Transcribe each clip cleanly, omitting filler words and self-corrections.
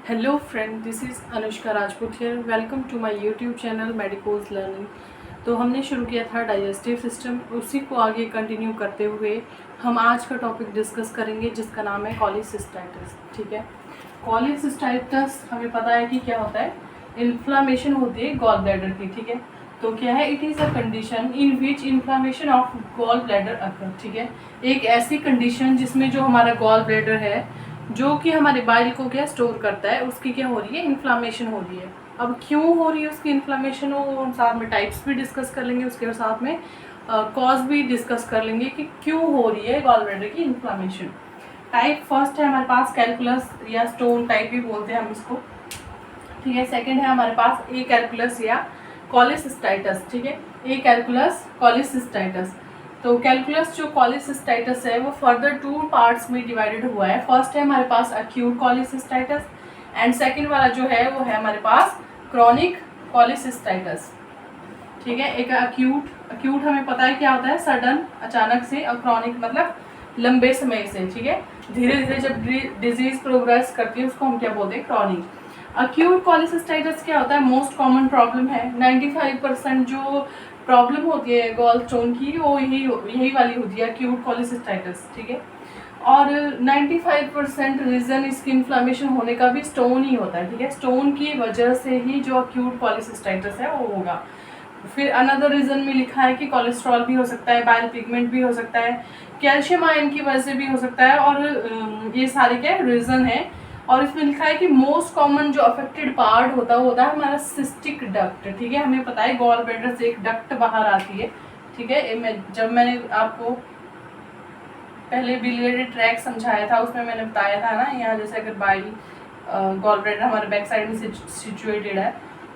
Hello friend, this is Anushka Rajput here. Welcome to my YouTube channel medicos learning. तो हमने शुरू किया था डाइजेस्टिव सिस्टम, उसी को आगे कंटिन्यू करते हुए हम आज का टॉपिक डिस्कस करेंगे जिसका नाम है कॉलीसिस्टाइटिस। ठीक है, कॉलीसिस्टाइटिस हमें पता है कि क्या होता है, इन्फ्लामेशन होती है गॉल ब्लैडर की। ठीक है, तो क्या है, it is a condition in which inflammation of gall bladder occur. ठीक है, एक ऐसी कंडीशन जिसमें जो हमारा गॉल ब्लैडर है जो कि हमारे बाइल को क्या स्टोर करता है, उसकी क्या हो रही है, इन्फ्लामेशन हो रही है। अब क्यों हो रही है उसकी इन्फ्लामेशन, वो हम साथ में टाइप्स भी डिस्कस कर लेंगे, उसके साथ में कॉज भी डिस्कस कर लेंगे कि क्यों हो रही है गॉल ब्लैडर की इन्फ्लामेशन। टाइप फर्स्ट है हमारे पास कैलकुलस या स्टोन टाइप भी बोलते हैं हम इसको। ठीक है, सेकंड है हमारे पास ए कैलकुलस या कॉलीसिस्टाइटिस। ठीक है, ए कैलकुलस कॉलीसिस्टाइटिस। तो कैलकुलस जो कॉलीसिस्टाइटिस है वो फर्दर टू पार्ट्स में डिवाइडेड हुआ है। फर्स्ट है हमारे पास अक्यूट कॉलीसिस्टाइटिस एंड सेकंड वाला जो है वो है हमारे पास क्रॉनिक कॉलीसिस्टाइटिस। ठीक है, एक अक्यूट हमें पता है क्या होता है, सडन अचानक से, और क्रॉनिक मतलब लंबे समय से। ठीक है, धीरे धीरे जब डिजीज प्रोग्रेस करती है उसको हम क्या बोलते हैं, क्रॉनिक। अक्यूट कॉलीसिस्टाइटिस क्या होता है, मोस्ट कॉमन प्रॉब्लम है। 95% जो प्रॉब्लम होती है गॉल स्टोन की वो यही वाली होती है, अक्यूट कॉलीसिस्टाइटिस। ठीक है, और 95% रीज़न इसकी इन्फ्लामेशन होने का भी स्टोन ही होता है। ठीक है, स्टोन की वजह से ही जो अक्यूट कॉलीसिस्टाइटिस है वो होगा। फिर अनदर रीज़न में लिखा है कि कोलेस्ट्रॉल भी हो सकता है, बाइल पिगमेंट भी हो सकता है, कैल्शियम आयन की वजह से भी हो सकता है, और ये सारे क्या रीज़न है। और इसमें लिखा है कि मोस्ट कॉमन जो अफेक्टेड पार्ट होता है हमारा सिस्टिक डक्ट। ठीक है, हमें पता है गॉल ब्लैडर से एक डक्ट बाहर आती है। ठीक है, जब मैंने आपको पहले बिलियरी ट्रैक समझाया था उसमें मैंने बताया था ना, यहाँ जैसे अगर बाइल गॉल ब्लैडर हमारे बैक साइड में सिचुएटेड है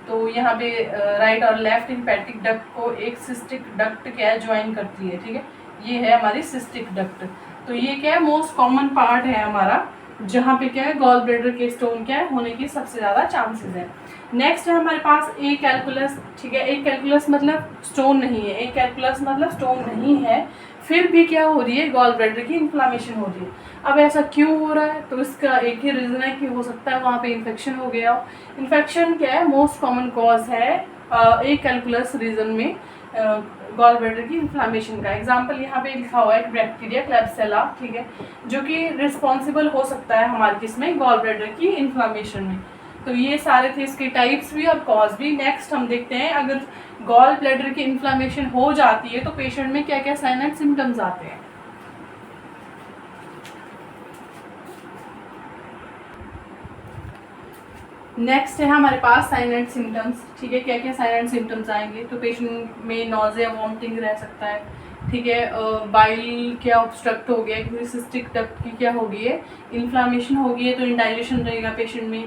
तो यहाँ पे राइट और लेफ्ट लिम्फेटिक डक्ट को एक सिस्टिक डक्ट क्या है, ज्वाइन करती है। ठीक है, ये है हमारी सिस्टिक डक्ट। तो ये क्या है, मोस्ट कॉमन पार्ट है हमारा, जहाँ पे क्या है गॉल ब्लैडर के स्टोन क्या है होने की सबसे ज़्यादा चांसेस है। नेक्स्ट है हमारे पास ए कैलकुलस। ठीक है, ए कैलकुलस मतलब स्टोन नहीं है, ए कैलकुलस मतलब स्टोन नहीं है, फिर भी क्या हो रही है, गॉल ब्लैडर की इन्फ्लामेशन हो रही है। अब ऐसा क्यों हो रहा है, तो इसका एक ही रीज़न है कि हो सकता है वहाँ पे इन्फेक्शन हो गया हो। इन्फेक्शन क्या है, मोस्ट कॉमन कॉज है ए कैलकुलस रीजन में गॉल ब्लैडर की इन्फ्लामेशन का। एग्जाम्पल यहाँ पे लिखा हुआ है बैक्टीरिया क्लेब्सिला। ठीक है, जो कि रिस्पॉन्सिबल हो सकता है हमारे किसमें, गॉल ब्लैडर की इन्फ्लामेशन में। तो ये सारे थे इसके टाइप्स भी और कॉज भी। नेक्स्ट हम देखते हैं, अगर गॉल ब्लैडर की इन्फ्लामेशन हो जाती है तो पेशेंट में क्या क्या साइन एंड सिम्टम्स आते हैं। नेक्स्ट है हमारे पास साइन एंड सिम्टम्स। ठीक है, क्या क्या साइन एंड सिम्टम्स आएंगे, तो पेशेंट में नॉजिया वॉमिटिंग रह सकता है। ठीक है, बाइल क्या ऑब्स्ट्रक्ट हो गया क्योंकि सिस्टिक डक्ट की क्या हो गई है, इन्फ्लामेशन हो गई है, तो इंडाइजेशन रहेगा पेशेंट में।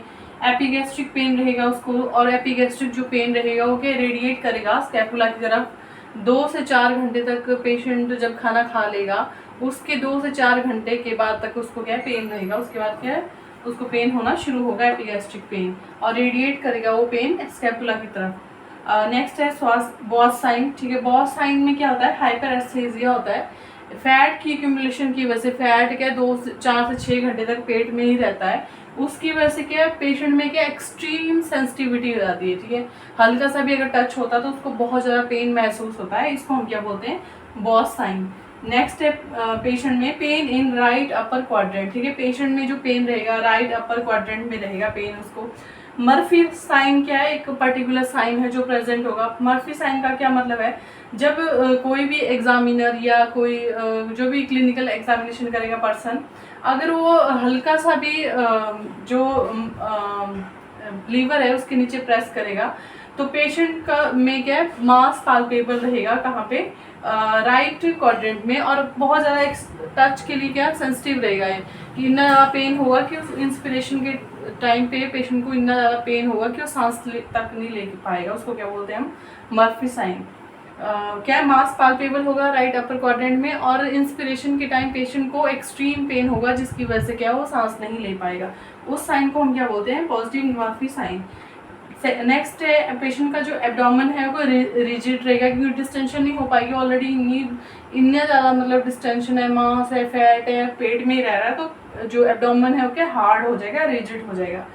एपिगैस्ट्रिक पेन रहेगा उसको, और एपिगैस्ट्रिक जो पेन रहेगा वो क्या रेडिएट करेगा स्कैपुला की तरफ। 2 से 4 घंटे तक पेशेंट जब खाना खा लेगा उसके 2 से 4 घंटे के बाद तक उसको क्या है, पेन रहेगा। उसके बाद क्या है, उसको पेन होना शुरू होगा, एपिगैस्ट्रिक पेन, और रेडिएट करेगा वो पेन स्कैपुला की तरफ। नेक्स्ट है श्वास बॉस साइन। ठीक है, बॉस साइन में क्या होता है, हाइपर एस्थेसिया होता है। फैट की एक्यूमुलेशन की वजह से, फैट क्या 2 से 4 से 6 घंटे तक पेट में ही रहता है, उसकी वजह से क्या पेशेंट में क्या एक्सट्रीम सेंसिटिविटी हो जाती है। ठीक है, हल्का सा भी अगर टच होता है तो उसको बहुत ज़्यादा पेन महसूस होता है, इसको हम क्या बोलते हैं, बॉस साइन। नेक्स्ट है पेशेंट में pain in right upper quadrant. ठीक है, पेशेंट में जो पेन रहेगा राइट अपर क्वाड्रेंट में रहेगा पेन उसको। मर्फी साइन क्या है, एक पर्टिकुलर साइन है जो प्रेजेंट होगा। मर्फी साइन का क्या मतलब है, जब कोई भी एग्जामिनर या कोई जो भी क्लिनिकल एग्जामिनेशन करेगा पर्सन, अगर वो हल्का सा भी जो लीवर है उसके नीचे प्रेस करेगा तो पेशेंट का में क्या है, मास पाल्पेबल रहेगा, कहाँ पे, राइट क्वाड्रेंट में, और बहुत ज़्यादा टच के लिए क्या सेंसिटिव रहेगा ये, कि इतना ज़्यादा पेन होगा कि उस इंस्पिरेशन के टाइम पे पेशेंट को इतना ज़्यादा पेन होगा कि वो सांस तक नहीं ले पाएगा। उसको क्या बोलते हैं हम, मर्फी साइन। क्या मास पाल्पेबल होगा राइट अपर क्वाड्रेंट में, और इंस्पिरेशन के टाइम पेशेंट को एक्सट्रीम पेन होगा जिसकी वजह से क्या वो सांस नहीं ले पाएगा। उस साइन को हम क्या बोलते हैं, पॉजिटिव मर्फी साइन। नेक्स्ट है पेशेंट का जो एब्डोमेन है वो रिजिड रहेगा क्योंकि डिस्टेंशन नहीं हो पाएगी, ऑलरेडी इतना ज़्यादा मतलब डिस्टेंशन है, मांस है, फैट है, पेट में ही रह रहा है, तो जो एब्डोमेन है वो क्या हार्ड हो जाएगा, रिजिड हो जाएगा।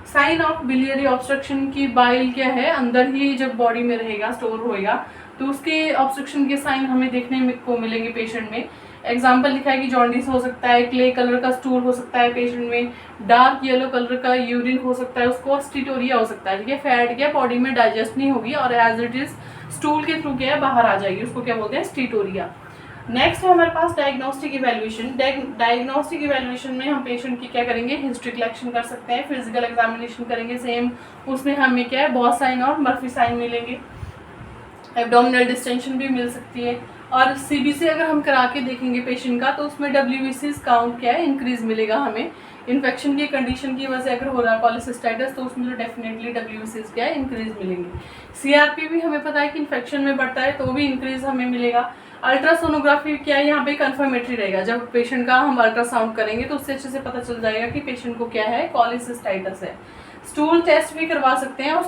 साइन ऑफ बिलियरी ऑब्स्ट्रक्शन की बाइल क्या है, अंदर ही जब बॉडी में रहेगा, स्टोर होएगा, तो उसके ऑब्स्ट्रक्शन के साइन हमें देखने को मिलेंगे पेशेंट में। एग्जाम्पल लिखा है कि जॉन्डिस हो सकता है, क्ले कलर का स्टूल हो सकता है पेशेंट में, डार्क येलो कलर का यूरिन हो सकता है, उसको स्टीटोरिया हो सकता है, ठीक है। फैट क्या बॉडी में डाइजेस्ट नहीं होगी और एज इट इज स्टूल के थ्रू क्या है बाहर आ जाएगी, उसको क्या बोलते हैं, स्टीटोरिया। नेक्स्ट है हमारे पास डायग्नोस्टिक इवैल्यूएशन। डायग्नोस्टिक इवैल्यूएशन में हम पेशेंट की क्या करेंगे, हिस्ट्री कलेक्शन कर सकते हैं, फिजिकल एग्जामिनेशन करेंगे सेम, उसमें हमें क्या है बॉस साइन और मर्फी साइन मिलेंगे, एब्डोमिनल डिस्टेंशन भी मिल सकती है। और सीबीसी अगर हम करा के देखेंगे पेशेंट का तो उसमें डब्ल्यूबीसी काउंट क्या है, इंक्रीज मिलेगा हमें। इन्फेक्शन की कंडीशन की वजह से अगर हो रहा है पॉलीसिस्टाइटिस तो उसमें तो डेफिनेटली डब्ल्यूबीसी क्या है, इंक्रीज मिलेंगे। सीआरपी भी हमें पता है कि इन्फेक्शन में बढ़ता है तो भी इंक्रीज हमें मिलेगा। अल्ट्रासोनोग्राफी क्या है, यहाँ पे कंफर्मेटरी रहेगा, जब पेशेंट का हम अल्ट्रासाउंड करेंगे तो उससे अच्छे से पता चल जाएगा कि पेशेंट को क्या है, पॉलीसिस्टाइटिस है। स्टूल टेस्ट भी करवा सकते हैं और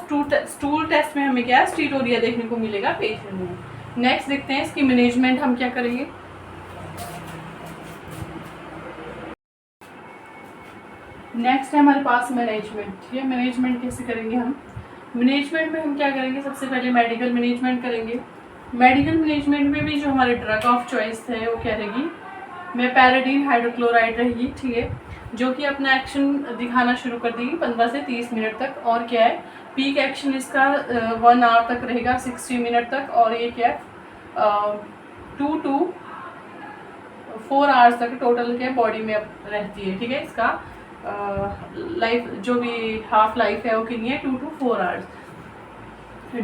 स्टूल टेस्ट में हमें क्या है, स्टीटोरिया देखने को मिलेगा पेशेंट में। नेक्स्ट देखते हैं इसकी मैनेजमेंट हम क्या करेंगे। नेक्स्ट है हमारे पास मैनेजमेंट, ठीक है। मैनेजमेंट कैसे करेंगे हम, मैनेजमेंट में हम क्या करेंगे, सबसे पहले मेडिकल मैनेजमेंट करेंगे। मेडिकल मैनेजमेंट में भी जो हमारे ड्रग ऑफ चॉइस है वो क्या रहेगी, मेपेरिडीन हाइड्रोक्लोराइड रहेगी, ठीक है, जो कि अपना एक्शन दिखाना शुरू कर देगी 15 से 30 मिनट तक। और क्या है, पीक एक्शन इसका 1 आवर तक रहेगा, 60 मिनट तक। और ये क्या है 2 to 4 आवर्स तक टोटल के बॉडी में रहती है, ठीक है। इसका लाइफ जो भी हाफ लाइफ है वो कितनी है, 2 to 4 hours.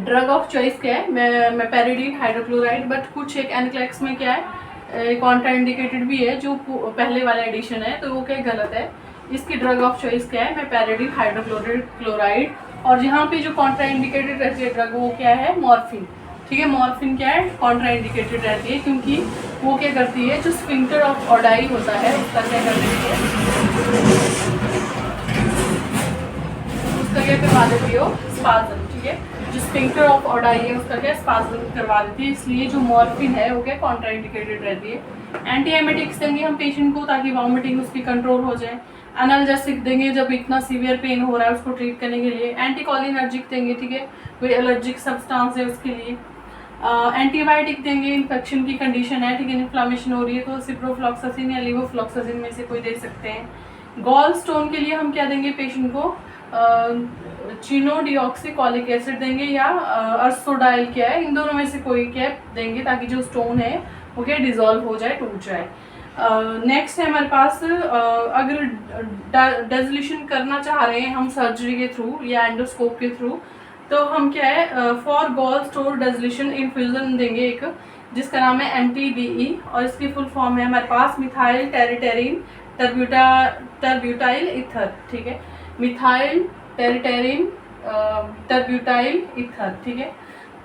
Drug of choice क्या है, मेपेरिडीन हाइड्रोक्लोराइड, बट कुछ एक एनक्लेक्स में क्या है कॉन्ट्रा इंडिकेटेड भी है, जो पहले वाला एडिशन है तो वो क्या गलत है। इसकी ड्रग ऑफ चॉइस क्या है, मेपेरिडीन हाइड्रोक्लोराइड। और यहाँ पे जो कॉन्ट्रा इंडिकेटेड रहती है ड्रग वो क्या है, मॉर्फिन, ठीक है। मॉर्फिन क्या है, कॉन्ट्रा इंडिकेटेड रहती है क्योंकि वो क्या करती है, जो स्फिंक्टर ऑफ ऑडाई होता है उसका क्या कर देती है, उसका क्या करवा देती हो, स्पाज्म, ठीक है। जो स्फिंक्टर ऑफ ऑडाई है उसका क्या स्पाज्म करवा देती है, इसलिए जो मॉर्फिन है वो क्या कॉन्ट्रा इंडिकेटेड रहती है। एंटी एमेटिक्स देंगे हम पेशेंट को ताकि वॉमिटिंग उसकी कंट्रोल हो जाए। एनाल्जेसिक देंगे जब इतना सीवियर पेन हो रहा है उसको ट्रीट करने के लिए। एंटीकोलिनर्जिक देंगे, ठीक है, कोई एलर्जिक सब्सटेंस है उसके लिए। एंटीबायोटिक देंगे, इन्फेक्शन की कंडीशन है, ठीक है, इन्फ्लामेशन हो रही है तो सिप्रोफ्लॉक्सासिन या लिवोफ्लॉक्सासिन में से कोई दे सकते हैं। गॉल स्टोन के लिए हम क्या देंगे पेशेंट को, चिनोडिऑक्सीकॉलिक एसिड देंगे या अर्सोडाइल क्या है, इन दोनों में से कोई क्या देंगे ताकि जो स्टोन है वो क्या डिजॉल्व हो जाए, टूट जाए। नेक्स्ट है हमारे पास अगर डेजोल्यूशन करना चाह रहे हैं हम सर्जरी के थ्रू या एंडोस्कोप के थ्रू, तो हम क्या है for gallstone dissolution infusion देंगे एक, जिसका नाम है MTBE और इसकी फुल फॉर्म है हमारे पास मिथाइल टेरिटेरिन टर्ब्यूटाइल ईथर, ठीक है, मिथाइल टेरिटेरिन टर्ब्यूटाइल ईथर, ठीक है।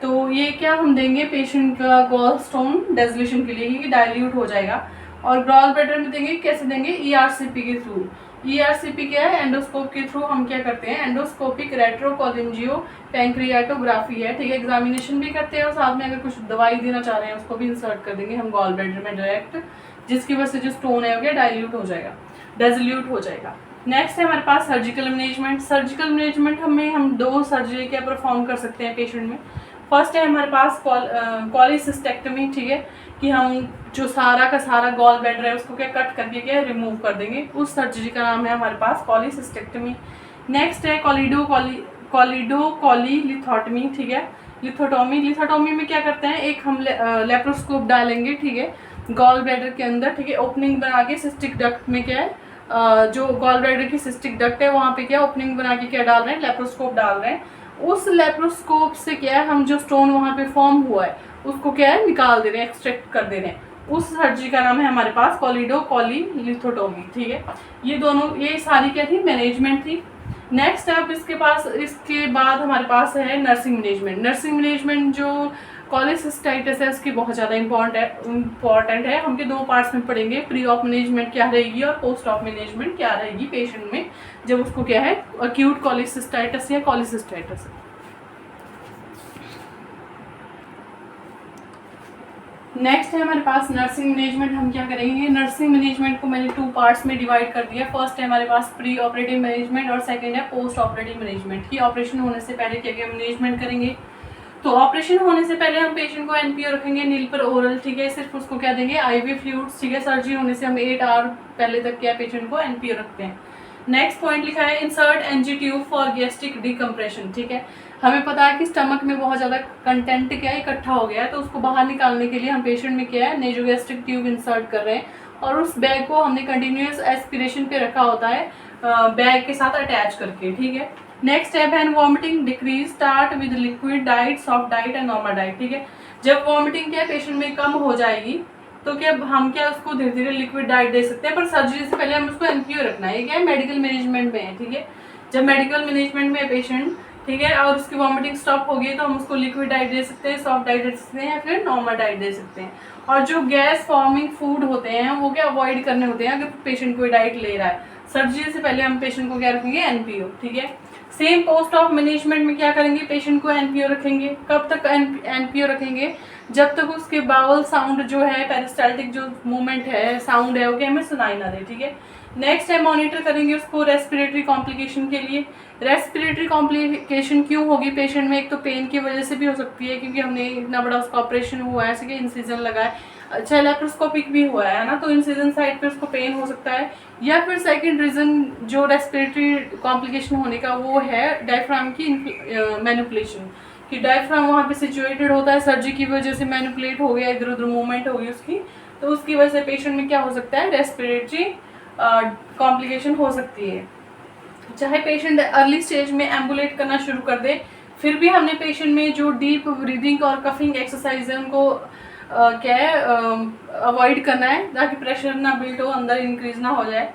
तो ये क्या हम देंगे पेशेंट का गॉल स्टोन डेजोल्यूशन के लिए, क्योंकि डाइल्यूट हो जाएगा। और गॉल ब्लैडर में देंगे, कैसे देंगे, ERCP के थ्रू। ERCP क्या है, एंडोस्कोप के थ्रू हम क्या करते हैं, एंडोस्कोपिक रेट्रोकोलिंजियो पैंक्रियाटोग्राफी है, ठीक है, एग्जामिनेशन भी करते हैं और साथ में अगर कुछ दवाई देना चाह रहे हैं उसको भी इंसर्ट कर देंगे हम गॉल ब्लैडर में डायरेक्ट, जिसकी वजह से जो स्टोन है वो क्या डाइल्यूट हो जाएगा, डेजोल्यूट हो जाएगा। नेक्स्ट है हमारे पास सर्जिकल मैनेजमेंट। सर्जिकल मैनेजमेंट हम 2 सर्जरी क्या परफॉर्म कर सकते हैं पेशेंट में। फर्स्ट है हमारे पास कॉलीसिस्टेक्टमी, ठीक है, कि हम जो सारा का सारा गॉल ब्लैडर है उसको क्या कट करके क्या रिमूव कर देंगे, उस सर्जरी का नाम है हमारे पास कॉलीसिस्टेक्टमी। नेक्स्ट है कोलिडोकोलीलिथोटमी, ठीक है, लिथोटोमी में क्या करते हैं, एक हम लेप्रोस्कोप डालेंगे, ठीक है, गॉल ब्लैडर के अंदर, ठीक है, ओपनिंग बना के सिस्टिक डक्ट में क्या है जो गॉल ब्लैडर की सिस्टिक डक्ट है वहाँ पे क्या ओपनिंग बना के क्या डाल रहे हैं, लेप्रोस्कोप डाल रहे हैं। उस लेप्रोस्कोप से क्या है हम जो स्टोन वहाँ पे फॉर्म हुआ है उसको क्या है निकाल दे रहे हैं, एक्सट्रैक्ट कर दे रहे हैं। उस सर्जरी का नाम है हमारे पास कोलिडोकोलीलिथोटोमी, ठीक है। ये दोनों, ये सारी क्या थी, मैनेजमेंट थी। नेक्स्ट अब इसके बाद हमारे पास है नर्सिंग मैनेजमेंट। नर्सिंग मैनेजमेंट जो कॉलीसिस्टाइटिस है उसकी बहुत ज़्यादा इम्पॉर्टेंट है। हम 2 पार्ट्स में पढ़ेंगे, प्री ऑप मैनेजमेंट क्या रहेगी और पोस्ट ऑप मैनेजमेंट क्या रहेगी पेशेंट में जब उसको क्या है अक्यूट कॉलीसिस्टाइटिस या कॉलीसिस्टाइटिस है। नेक्स्ट है हमारे पास नर्सिंग मैनेजमेंट। हम क्या करेंगे, नर्सिंग मैनेजमेंट को मैंने 2 पार्ट्स में डिवाइड कर दिया। फर्स्ट है हमारे पास प्री ऑपरेटिव मैनेजमेंट और सेकंड है पोस्ट ऑपरेटिव मैनेजमेंट, कि ऑपरेशन होने से पहले क्या क्या मैनेजमेंट करेंगे। तो ऑपरेशन होने से पहले हम पेशेंट को एनपीओ रखेंगे, नील पर ओरल, ठीक है, सिर्फ उसको क्या देंगे, आईवी फ्लूइड्स, ठीक है। सर्जरी होने से हम 8 आवर पहले तक क्या पेशेंट को एनपीओ रखते हैं। नेक्स्ट पॉइंट लिखा है insert NG tube for gastric decompression, ठीक है। हमें पता है कि स्टमक में बहुत ज़्यादा कंटेंट क्या है, इकट्ठा हो गया है, तो उसको बाहर निकालने के लिए हम पेशेंट में क्या है, नेजोगैस्ट्रिक ट्यूब इंसर्ट कर रहे हैं, और उस बैग को हमने कंटिन्यूस एस्पिरेशन पे रखा होता है बैग के साथ अटैच करके, ठीक है। नेक्स्ट स्टेप है vomiting decrease, start with liquid diet, soft diet and normal diet, ठीक है। जब वॉमिटिंग क्या पेशेंट में कम हो जाएगी तो क्या हम क्या उसको धीरे धीरे लिक्विड डाइट दे सकते हैं, पर सर्जरी से पहले हम उसको एनपीओ रखना है। ये क्या है, मेडिकल मैनेजमेंट में है, ठीक है। जब मेडिकल मैनेजमेंट में है पेशेंट, ठीक है, और उसकी वॉमिटिंग स्टॉप हो गई तो हम उसको लिक्विड डाइट दे सकते हैं, सॉफ्ट डाइट दे सकते हैं, या फिर नॉर्मल डाइट दे सकते हैं। और जो गैस फॉर्मिंग फूड होते हैं वो क्या अवॉइड करने होते हैं अगर पेशेंट कोई डाइट ले रहा है। सर्जरी से पहले हम पेशेंट को क्या रखेंगे, एनपीओ, ठीक है। सेम पोस्ट ऑफ मैनेजमेंट में क्या करेंगे, पेशेंट को एनपीओ रखेंगे। कब तक एनपीओ रखेंगे, जब तक उसके बाउल साउंड जो है, पेरिस्टाल्टिक जो मूवमेंट है, साउंड है, वो क्या हमें सुनाई ना दे, ठीक है। नेक्स्ट है मॉनिटर करेंगे उसको रेस्पिरेटरी कॉम्प्लिकेशन के लिए। रेस्पिरेटरी कॉम्प्लिकेशन क्यों होगी पेशेंट में, एक तो पेन की वजह से भी हो सकती है क्योंकि हमने इतना बड़ा उसका ऑपरेशन हुआ है, ऐसे कि इंसिजन लगा है, अच्छा लेप्रोस्कोपिक भी हुआ है ना, तो इंसिजन साइड पे उसको पेन हो सकता है। या फिर सेकंड रीजन जो रेस्पिरेटरी कॉम्प्लिकेशन होने का वो है डायफ्राम की मैनिपुलेशन, कि डायफ्राम वहाँ पे सिचुएटेड होता है, सर्जरी की वजह से मैनिपुलेट हो गया, इधर उधर मूवमेंट हो गई उसकी, तो उसकी वजह से पेशेंट में क्या हो सकता है, रेस्पिरेटरी कॉम्प्लिकेशन हो सकती है। चाहे पेशेंट अर्ली स्टेज में एम्बुलेट करना शुरू कर दे, फिर भी हमने पेशेंट में जो डीप ब्रीदिंग और कफिंग एक्सरसाइज है उनको क्या है अवॉइड करना है, ताकि प्रेशर ना बिल्ड हो, अंदर इंक्रीज ना हो जाए।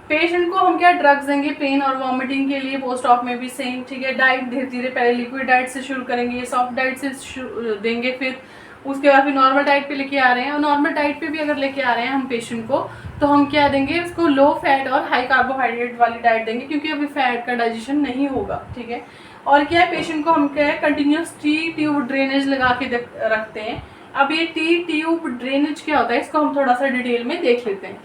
पेशेंट को हम क्या ड्रग्स देंगे पेन और वॉमिटिंग के लिए, पोस्ट ऑप में भी सेम, ठीक है। डाइट धीरे धीरे पहले लिक्विड डाइट से शुरू करेंगे, सॉफ्ट डाइट से देंगे, फिर उसके बाद फिर नॉर्मल डाइट पे लेके आ रहे हैं, और नॉर्मल डाइट पे भी अगर लेके आ रहे हैं हम पेशेंट को, तो हम क्या देंगे उसको, लो फैट और हाई कार्बोहाइड्रेट वाली डाइट देंगे, क्योंकि अभी फैट का डाइजेशन नहीं होगा, ठीक है। और क्या है, पेशेंट को हम क्या है कंटिन्यूस टी ट्यूब ड्रेनेज लगा के रखते हैं। अब ये टी ट्यूब ड्रेनेज क्या होता है, इसको हम थोड़ा सा डिटेल में देख लेते हैं।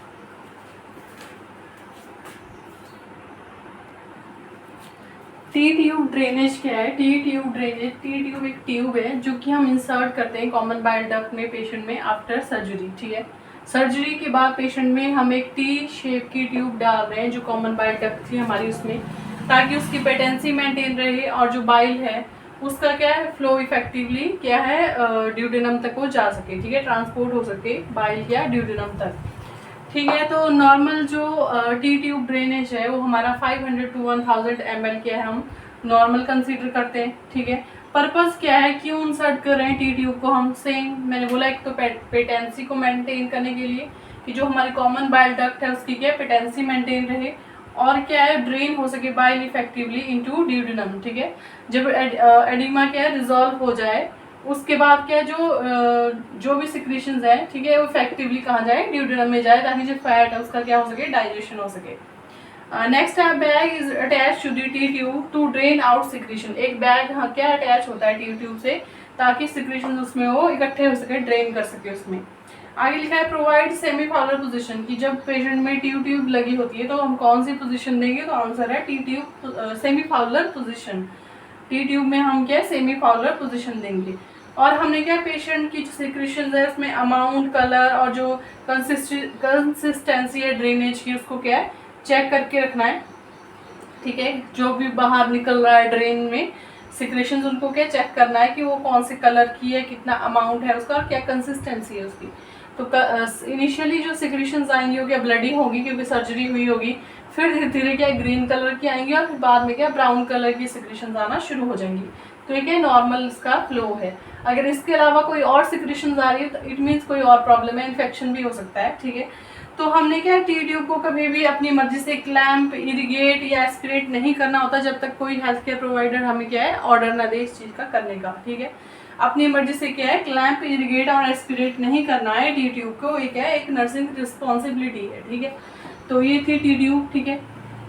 टी ट्यूब ड्रेनेज क्या है, T tube drainage, T tube एक ट्यूब है जो कि हम इंसर्ट करते हैं कॉमन बाइल डक्ट में पेशेंट में आफ्टर सर्जरी, ठीक है। सर्जरी के बाद पेशेंट में हम एक टी शेप की ट्यूब डाल रहे हैं जो कॉमन बाइल डक्ट थी हमारी उसमें, ताकि उसकी पेटेंसी मेंटेन रहे और जो बाइल है उसका क्या है फ्लो इफेक्टिवली क्या है ड्यूडेनम तक वो जा सके, ठीक है, ट्रांसपोर्ट हो सके बाइल या ड्यूडेनम तक, ठीक है। तो नॉर्मल जो टी ट्यूब ड्रेनेज है वो हमारा 500 to 1000 ml क्या है हम नॉर्मल कंसीडर करते हैं, ठीक है। पर्पस क्या है, क्यों इंसर्ट कर रहे हैं टी ट्यूब को हम, सेम मैंने बोला, एक तो पेटेंसी को मेंटेन करने के लिए कि जो हमारी कॉमन बाइल डक्ट है उसकी क्या पेटेंसी मेंटेन रहे, और क्या है ड्रेन हो सके बाइल इफेक्टिवली इनटू ड्यूडेनम, ठीक है। जब एडिमा क्या है रिजॉल्व हो जाए उसके बाद क्या जो भी सिक्रीशंस है, ठीक है, वो इफेक्टिवली कहाँ जाए, ड्यूडेनम में जाए, ताकि जो फैट है उसका क्या हो सके, डाइजेशन हो सके। नेक्स्ट है bag is attach to the T tube to drain out secretion. एक बैग हाँ क्या अटैच होता है टी ट्यूब से, ताकि सिक्रीशन उसमें वो इकट्ठे हो सके, ड्रेन कर सके उसमें। आगे लिखा है प्रोवाइड सेमी फाउलर पोजीशन, कि जब पेशेंट में टी ट्यूब लगी होती है तो हम कौन सी पोजीशन देंगे, तो आंसर है T tube semi Fowler position. T tube में हम क्या सेमी फाउलर पोजीशन देंगे। और हमने क्या पेशेंट की जो सिक्रीशंस है उसमें अमाउंट, कलर और जो कंसिस्टेंसी है ड्रेनेज की उसको क्या है चेक करके रखना है, ठीक है। जो भी बाहर निकल रहा है ड्रेन में सिक्रेशंस उनको क्या चेक करना है कि वो कौन से कलर की है, कितना अमाउंट है उसका, और क्या कंसिस्टेंसी है उसकी। तो इनिशियली जो सिक्रेशंस आएंगी वो क्या ब्लडी होगी क्योंकि सर्जरी हुई होगी, फिर धीरे धीरे क्या ग्रीन कलर की आएंगी, और फिर बाद में क्या ब्राउन कलर की सिक्रेशंस आना शुरू हो जाएंगी। तो ये क्या नॉर्मल इसका फ्लो है। अगर इसके अलावा कोई और सिक्रेशंस आ रही है तो इट मीन्स कोई और प्रॉब्लम है, इन्फेक्शन भी हो सकता है, ठीक है। तो हमने क्या टी ट्यूब को कभी भी अपनी मर्जी से क्लैंप, इरिगेट या एस्पिरेट नहीं करना होता जब तक कोई हेल्थ केयर प्रोवाइडर हमें क्या है ऑर्डर ना दे इस चीज़ का करने का, ठीक है। अपनी मर्जी से क्या है क्लैंप, इरिगेट और एस्पिरेट नहीं करना है टी ट्यूब को, ये क्या है एक नर्सिंग रिस्पॉन्सिबिलिटी है, ठीक है। तो ये थी टी ट्यूब, ठीक है।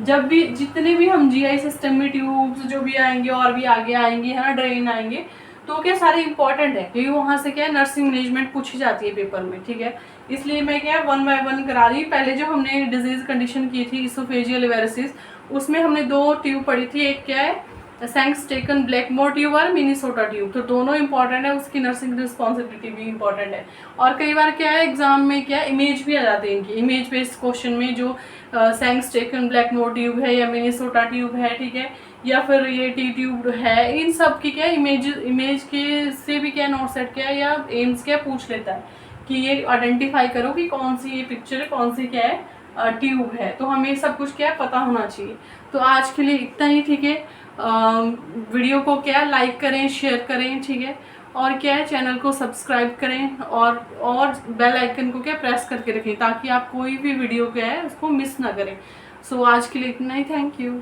जब भी जितने भी हम जीआई सिस्टम में ट्यूब्स जो भी आएंगे और भी आगे आएंगे है ना ड्रेन आएंगे, तो क्या सारे इंपॉर्टेंट है, क्योंकि वहाँ से क्या है नर्सिंग मैनेजमेंट पूछी जाती है पेपर में, ठीक है। इसलिए मैं क्या वन बाय वन करा रही। पहले जो हमने डिजीज कंडीशन की थी इसोफेजियल वेरिसिस, उसमें हमने 2 ट्यूब पढ़ी थी, एक क्या है सैंक्सटेकन ब्लैकमोर ट्यूब और मिनीसोटा ट्यूब, तो दोनों इंपॉर्टेंट है, उसकी नर्सिंग रिस्पॉन्सिबिलिटी भी इंपॉर्टेंट है। और कई बार क्या है एग्जाम में क्या इमेज भी आ जाते हैं इनकी, इमेज बेस्ड क्वेश्चन में जो सैंक्सटेकन ब्लैकमोर ट्यूब है या मिनीसोटा ट्यूब है, ठीक है, या फिर ये टी ट्यूब है, इन सब की क्या इमेज के से भी क्या नोट सेट क्या या एम्स क्या पूछ लेता है कि ये आइडेंटिफाई करो कि कौन सी ये पिक्चर है, कौन सी क्या है ट्यूब है। तो हमें सब कुछ क्या पता होना चाहिए। तो आज के लिए इतना ही, ठीक है। वीडियो को क्या लाइक करें, शेयर करें, ठीक है, और क्या है चैनल को सब्सक्राइब करें और बेल आइकन को क्या प्रेस करके रखें ताकि आप कोई भी वीडियो क्या है उसको मिस ना करें। सो आज के लिए इतना ही, थैंक यू।